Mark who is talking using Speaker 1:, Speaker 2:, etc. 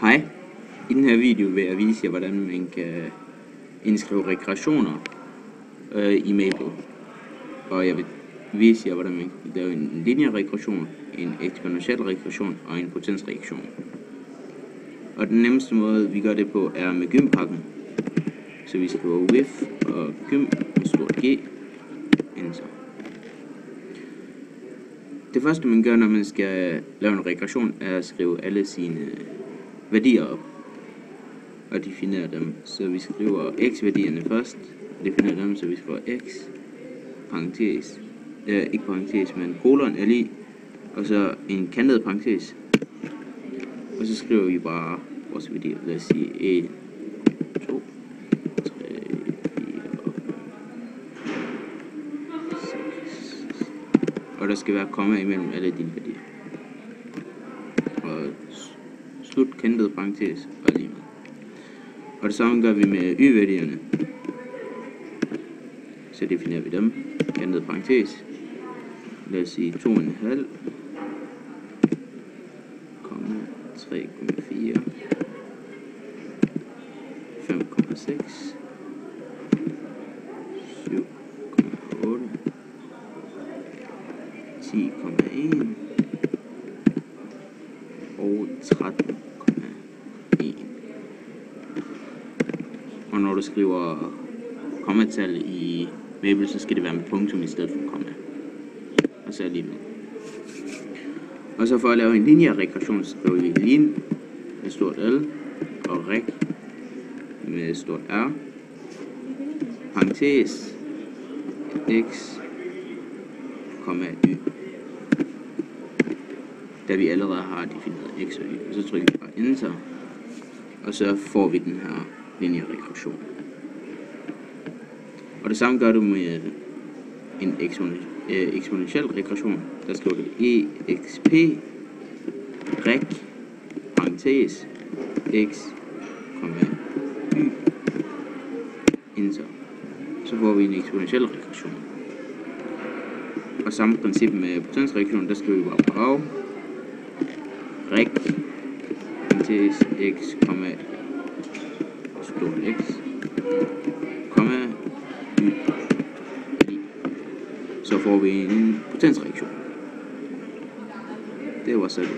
Speaker 1: Hej, i den her video vil jeg vise jer, hvordan man kan indskrive regressioner i Maple. Og jeg vil vise jer, hvordan man kan lave en lineær regression, en eksponentiel regression og en potensregression. Og den nemmeste måde, vi gør det på, er med gympakken. Så vi skriver with og gym med stort G, enter. Det første, man gør, når man skal lave en regression, er at skrive alle sine værdier op og definere dem. Så vi skriver x-værdierne først, definerer dem, så vi skriver x, parentes, ikke parentes, men kolon li, og så en kantet parentes. Og så skriver vi bare vores værdier, lad os sige 1, 2, 3, 4, 6. Og der skal være komma imellem alle dine værdier. Og slut kantet parentes og lige med. Og det samme gør vi med y-værdierne. Så definerer vi dem, kantet parentes. Lad os sige 2,5, 3,4, 5,6, 7,8, 10,1 og 13,1. Og når du skriver kommatal i Maple, så skal det være med punktum i stedet for komma. Og så lige med. Og så for at lave en lineær regression, så skriver vi lin med stort L og reg med stort R, parentes, x, komma y. Da vi allerede har defineret x og y. Og så trykker vi bare enter, og så får vi den her lineær regression. Og det samme gør du med en eksponentiel regression. Der skriver du exp reg parentes x, y, enter. Så får vi en eksponentiel regression. Og samme princip med potensregression, der skriver vi bare brav reg parentes x, stort x, y. Så får vi en potensreaktion. Det var så det.